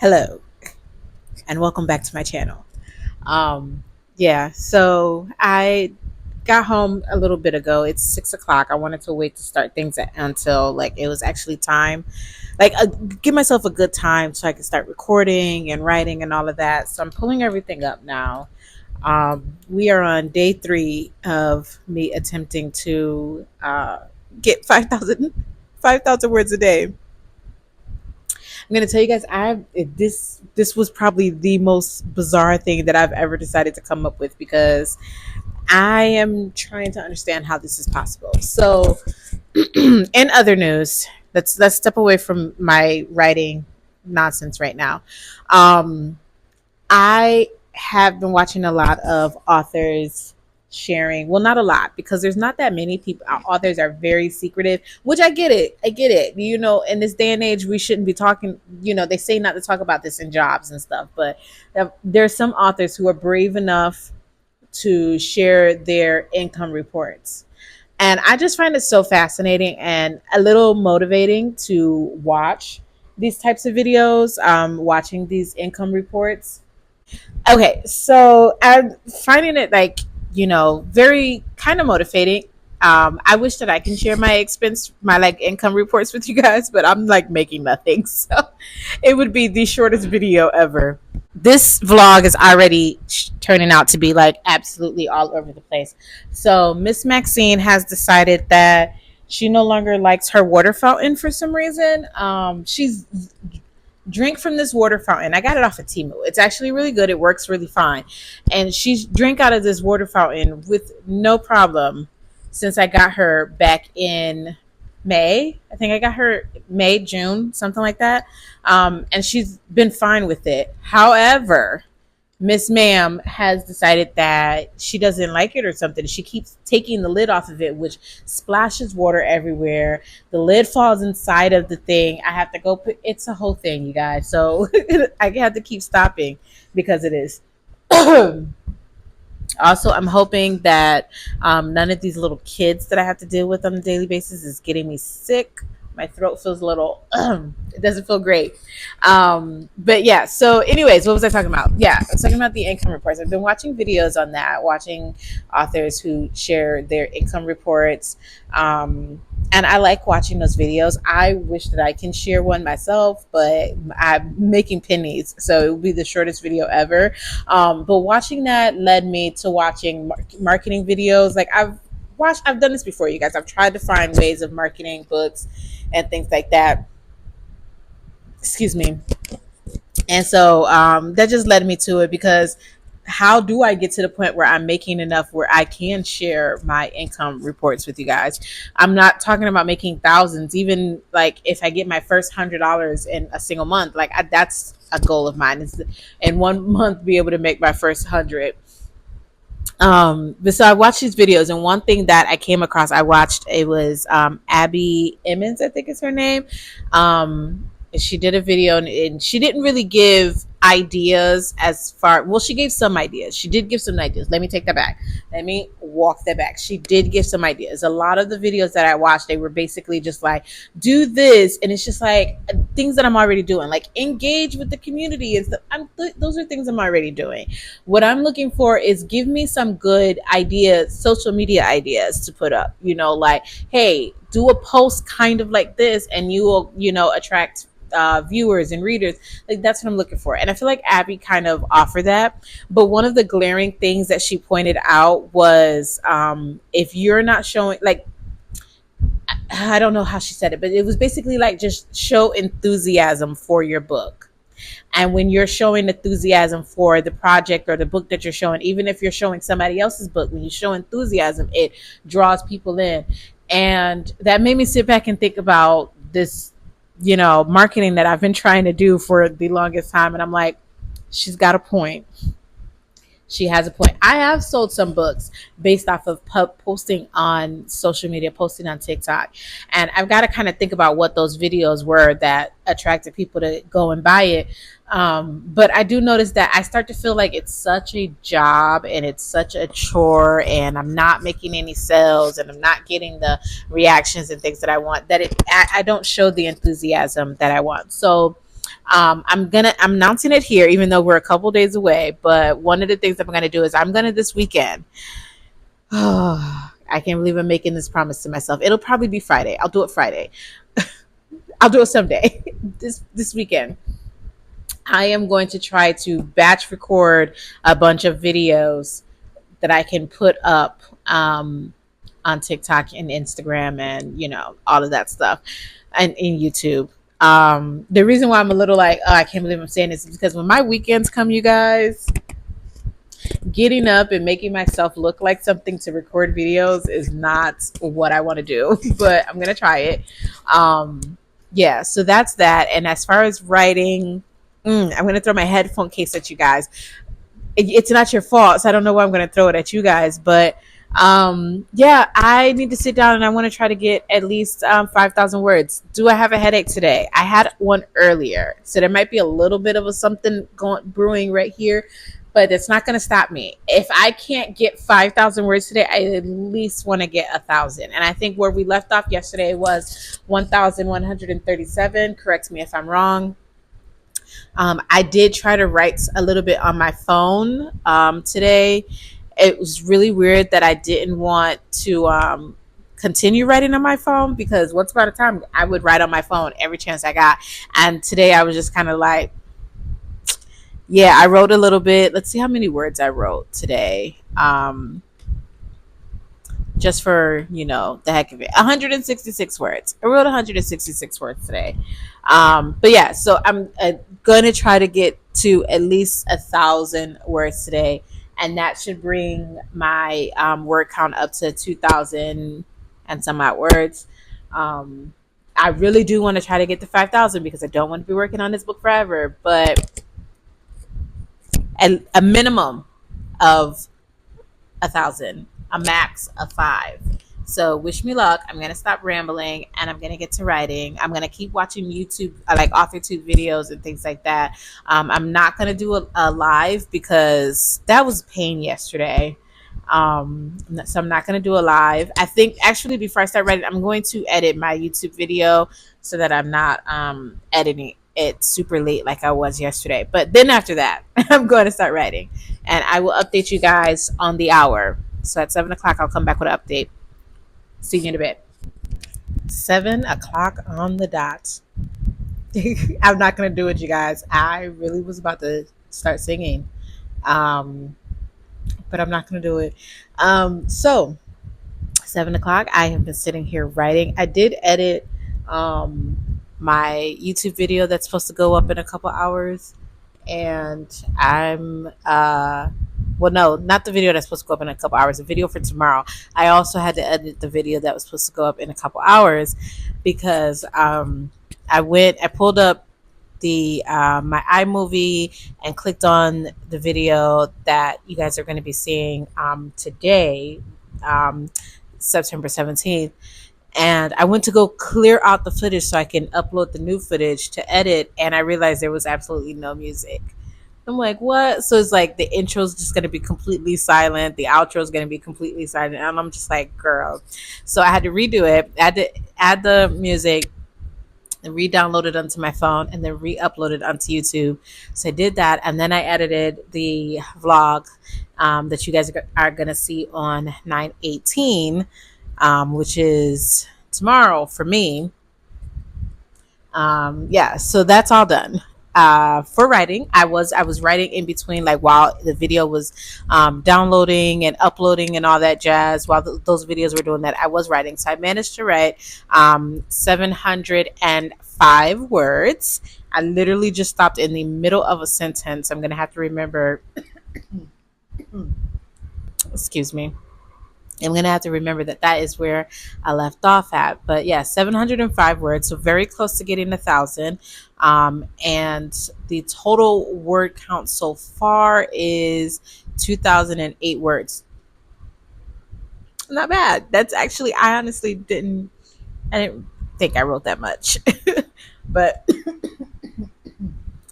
Hello, and welcome back to my channel. Yeah, so I got home a little bit ago. It's 6 o'clock. I wanted to wait to start things until like it was actually time, give myself a good time so I could start recording and writing and all of that. So I'm pulling everything up now. We are on day 3 of me attempting to get 5,000 words a day. I'm gonna tell you guys, this was probably the most bizarre thing that I've ever decided to come up with because I am trying to understand how this is possible. So, in other news, let's step away from my writing nonsense right now. Um, I have been watching a lot of authors sharing. Well, not a lot because there's not that many people. Authors are very secretive, which I get it. I get it. In this day and age, we shouldn't be talking. They say not to talk about this in jobs and stuff, but there's some authors who are brave enough to share their income reports. And I just find it so fascinating and a little motivating to watch these types of videos, watching these income reports. Okay, so I'm finding it very kind of motivating. I wish that I can share my income reports with you guys, but I'm like making nothing. So it would be the shortest video ever. This vlog is already turning out to be like absolutely all over the place. So Miss Maxine has decided that she no longer likes her water fountain for some reason. She's drink from this water fountain. I got it off of Temu. It's actually really good. It works really fine. And she's drank out of this water fountain with no problem since I got her back in May. I think I got her May, June, something like that. And she's been fine with it. However, Miss Ma'am has decided that she doesn't like it or something. She keeps taking the lid off of it, which splashes water everywhere. The lid falls inside of the thing. I have to go put it's a whole thing, you guys. So I have to keep stopping because it is. Also, I'm hoping that none of these little kids that I have to deal with on a daily basis is getting me sick. My throat feels a little, it doesn't feel great. But yeah, so anyways, what was I talking about? Yeah, I was talking about the income reports. I've been watching videos on that, watching authors who share their income reports. And I like watching those videos. I wish that I can share one myself, but I'm making pennies, so it will be the shortest video ever. But watching that led me to watching marketing videos. I've done this before, you guys. I've tried to find ways of marketing books and things like that. Excuse me. And so that just led me to it because how do I get to the point where I'm making enough where I can share my income reports with you guys? I'm not talking about making thousands. Even like if I get my first $100 in a single month, that's a goal of mine is in 1 month be able to make my first 100. But so I watched these videos, and one thing that I came across, I watched it was Abby Emmons, I think is her name. She did a video, and she didn't really give ideas as far. Well, she gave some ideas. She did give some ideas. Let me take that back. Let me walk that back. She did give some ideas. A lot of the videos that I watched, they were basically just like, do this, and it's just like things that I'm already doing, like engage with the community. Those are things I'm already doing. What I'm looking for is give me some good ideas, social media ideas to put up. Like, hey, do a post kind of like this, and you will, attract viewers and readers. Like, that's what I'm looking for. And I feel like Abby kind of offered that. But one of the glaring things that she pointed out was if you're not showing, like, I don't know how she said it, but it was basically like just show enthusiasm for your book. And when you're showing enthusiasm for the project or the book that you're showing, even if you're showing somebody else's book, when you show enthusiasm, it draws people in. And that made me sit back and think about this, marketing that I've been trying to do for the longest time. And I'm like, she's got a point. She has a point. I have sold some books based off of posting on social media, posting on TikTok. And I've got to kind of think about what those videos were that attracted people to go and buy it. But I do notice that I start to feel like it's such a job and it's such a chore, and I'm not making any sales and I'm not getting the reactions and things that I want, that I don't show the enthusiasm that I want. So I'm announcing it here, even though we're a couple days away. But one of the things I'm gonna do is I'm gonna this weekend. Oh, I can't believe I'm making this promise to myself. It'll probably be Friday. I'll do it Friday. I'll do it someday. This weekend. I am going to try to batch record a bunch of videos that I can put up on TikTok and Instagram and all of that stuff, and in YouTube. The reason why I'm a little like, oh, I can't believe I'm saying this is because when my weekends come, you guys, getting up and making myself look like something to record videos is not what I want to do, but I'm gonna try it. Yeah, so that's that. And as far as writing, I'm gonna throw my headphone case at you guys. It's not your fault, so I don't know why I'm going to throw it at you guys, but yeah, I need to sit down and I want to try to get at least 5,000 words. Do I have a headache today? I had one earlier, so there might be a little bit of a something going brewing right here, but it's not going to stop me. If I can't get 5,000 words today, I at least want to get 1,000. And I think where we left off yesterday was 1,137. Correct me if I'm wrong. I did try to write a little bit on my phone today. It was really weird that I didn't want to continue writing on my phone, because once upon a time I would write on my phone every chance I got. And today I was just kind of like, yeah, I wrote a little bit. Let's see how many words I wrote today. Just for the heck of it, 166 words. I wrote 166 words today. But yeah, so I'm gonna try to get to at least 1,000 words today, and that should bring my word count up to 2,000 and some odd words. I really do want to try to get to 5,000 because I don't want to be working on this book forever, but a minimum of 1,000, a max of 5. So wish me luck. I'm gonna stop rambling and I'm gonna get to writing. I'm gonna keep watching YouTube, like AuthorTube videos and things like that. I'm not gonna do a live because that was a pain yesterday. So I'm not gonna do a live. I think actually before I start writing, I'm going to edit my YouTube video so that I'm not editing it super late like I was yesterday. But then after that, I'm going to start writing, and I will update you guys on the hour. So at 7 o'clock, I'll come back with an update. See you in a bit. 7 o'clock on the dot. I'm not gonna do it, you guys. I really was about to start singing, but I'm not gonna do it. So 7 o'clock, I have been sitting here writing. I did edit my YouTube video that's supposed to go up in a couple hours, and I'm well, no, not the video that's supposed to go up in a couple hours, the video for tomorrow. I also had to edit the video that was supposed to go up in a couple hours because I pulled up the my iMovie and clicked on the video that you guys are going to be seeing today, September 17th. And I went to go clear out the footage so I can upload the new footage to edit, and I realized there was absolutely no music. I'm like, what? So it's like the intro's just going to be completely silent. The outro's going to be completely silent. And I'm just like, girl. So I had to redo it. I had to add the music and re-download it onto my phone and then re-upload it onto YouTube. So I did that. And then I edited the vlog that you guys are going to see on 9/18, which is tomorrow for me. Yeah, so that's all done. For writing, I was writing in between, like while the video was downloading and uploading and all that jazz. While those videos were doing that, I was writing. So I managed to write 705 words. I literally just stopped in the middle of a sentence. I'm gonna have to remember. Excuse me. I'm going to have to remember that is where I left off at. But yeah, 705 words, so very close to getting 1,000. And the total word count so far is 2,008 words. Not bad. That's actually, I didn't think I wrote that much. But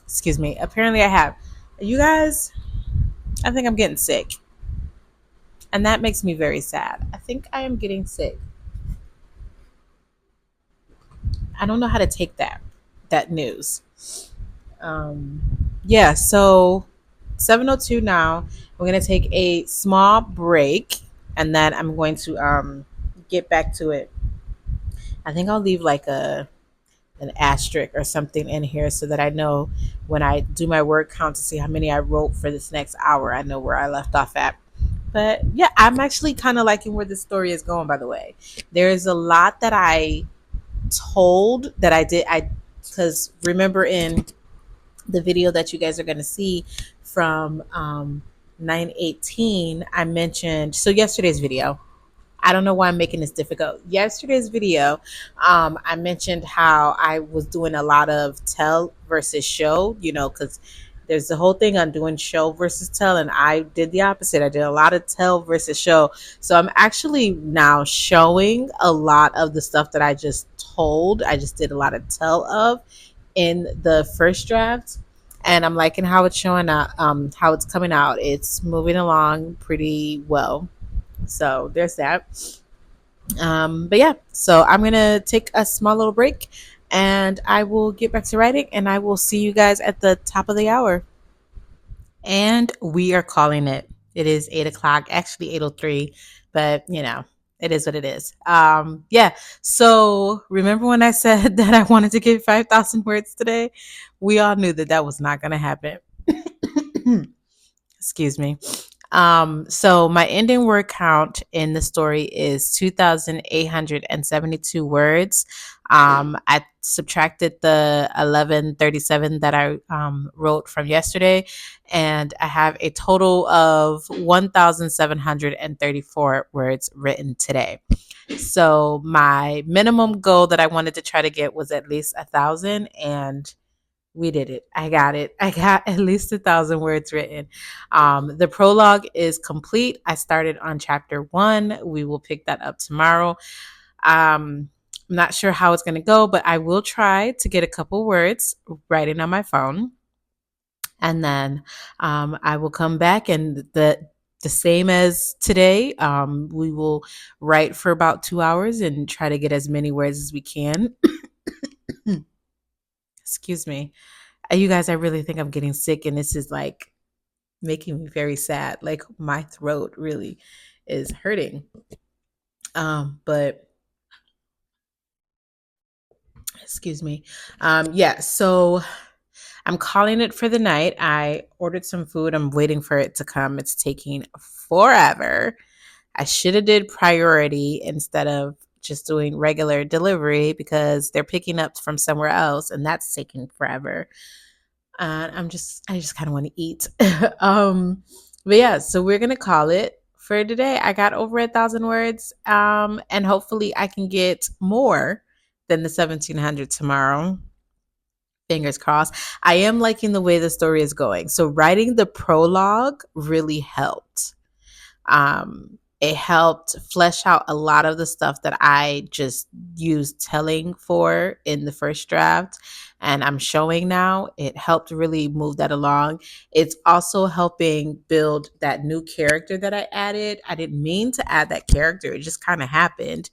excuse me, apparently I have. You guys, I think I'm getting sick. And that makes me very sad. I think I am getting sick. I don't know how to take that news. Um, yeah, so 7:02 now. We're gonna take a small break, and then I'm going to get back to it. I think I'll leave like a an asterisk or something in here so that I know when I do my word count to see how many I wrote for this next hour, I know where I left off at. But yeah, I'm actually kind of liking where this story is going, by the way. There's a lot that I told that because remember in the video that you guys are going to see from 918, I mentioned, so yesterday's video, I don't know why I'm making this difficult. Yesterday's video, I mentioned how I was doing a lot of tell versus show, because there's the whole thing on doing show versus tell, and I did the opposite. I did a lot of tell versus show. So I'm actually now showing a lot of the stuff that I just told. I just did a lot of tell of in the first draft. And I'm liking how it's showing out, how it's coming out. It's moving along pretty well. So there's that. But yeah, so I'm gonna take a small little break and I will get back to writing and I will see you guys at the top of the hour. And we are calling it. It is 8 o'clock, actually 8:03, but it is what it is. Yeah. So remember when I said that I wanted to get 5,000 words today? We all knew that that was not going to happen. Excuse me. So my ending word count in the story is 2,872 words. I subtracted the 1137 that I wrote from yesterday, and I have a total of 1,734 words written today. So my minimum goal that I wanted to try to get was at least 1,000, and we did it. I got it. I got at least 1,000 words written. The prologue is complete. I started on chapter 1. We will pick that up tomorrow. I'm not sure how it's going to go, but I will try to get a couple words writing on my phone. And then I will come back, and the same as today, we will write for about 2 hours and try to get as many words as we can. Excuse me. You guys, I really think I'm getting sick, and this is like making me very sad. Like my throat really is hurting. But excuse me. Yeah, so I'm calling it for the night. I ordered some food. I'm waiting for it to come. It's taking forever. I should have did priority instead of just doing regular delivery because they're picking up from somewhere else and that's taking forever. And I just kind of want to eat. But yeah, so we're gonna call it for today. I got over 1,000 words, and hopefully I can get more than the 1,700 tomorrow. Fingers crossed. I am liking the way the story is going. So writing the prologue really helped. It helped flesh out a lot of the stuff that I just used telling for in the first draft. And I'm showing now. It helped really move that along. It's also helping build that new character that I added. I didn't mean to add that character, it just kind of happened.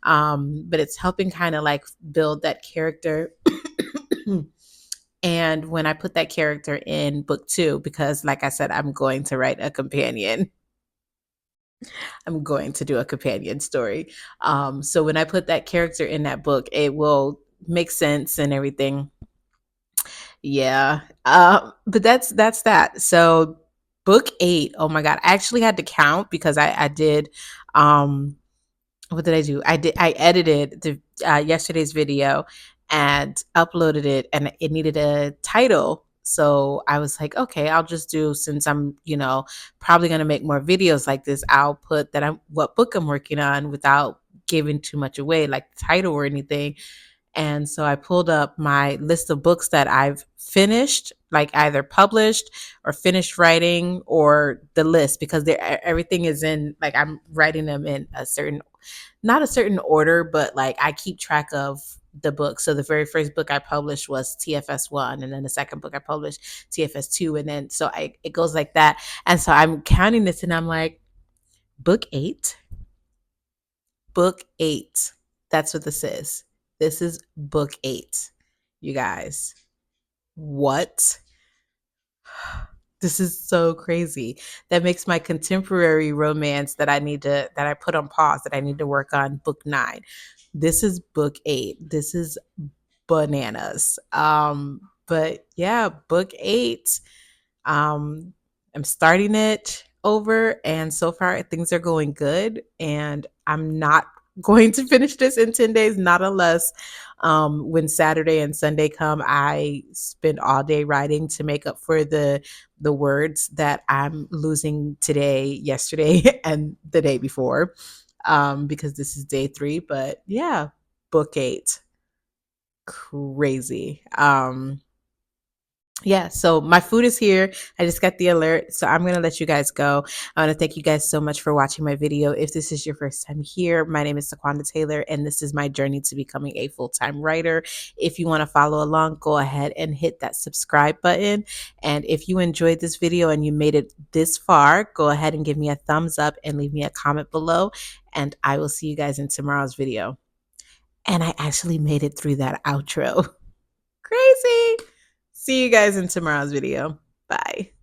But it's helping kind of like build that character. And when I put that character in book 2, because like I said, I'm going to write a companion. I'm going to do a companion story. So when I put that character in that book, it will make sense and everything. Yeah. But that's that. So book 8. Oh my God. I actually had to count because I did what did I do? I edited the yesterday's video and uploaded it, and it needed a title. So I was like, okay, I'll just do, since I'm, probably gonna make more videos like this, I'll put that I'm what book I'm working on without giving too much away, like the title or anything. And so I pulled up my list of books that I've finished, like either published or finished writing, or the list, because everything is in, like, I'm writing them in a certain, not a certain order, but like I keep track of the book. So the very first book I published was TFS 1, and then the second book I published TFS 2, and then so it goes like that. And so I'm counting this, and I'm like, book 8, book 8. That's what this is. This is book 8, you guys. What? This is so crazy. That makes my contemporary romance that I put on pause, that I need to work on, book 9. This is book 8. This is bananas. But yeah, book 8. Um, I'm starting it over, and so far things are going good. And I'm not going to finish this in 10 days, not unless when Saturday and Sunday come, I spend all day writing to make up for the words that I'm losing today, yesterday, and the day before. Because this is day 3. But yeah, book 8. Crazy. Yeah, so my food is here. I just got the alert, so I'm going to let you guys go. I want to thank you guys so much for watching my video. If this is your first time here, my name is Taquanda Taylor, and this is my journey to becoming a full-time writer. If you want to follow along, go ahead and hit that subscribe button. And if you enjoyed this video and you made it this far, go ahead and give me a thumbs up and leave me a comment below, and I will see you guys in tomorrow's video. And I actually made it through that outro. Crazy. See you guys in tomorrow's video. Bye.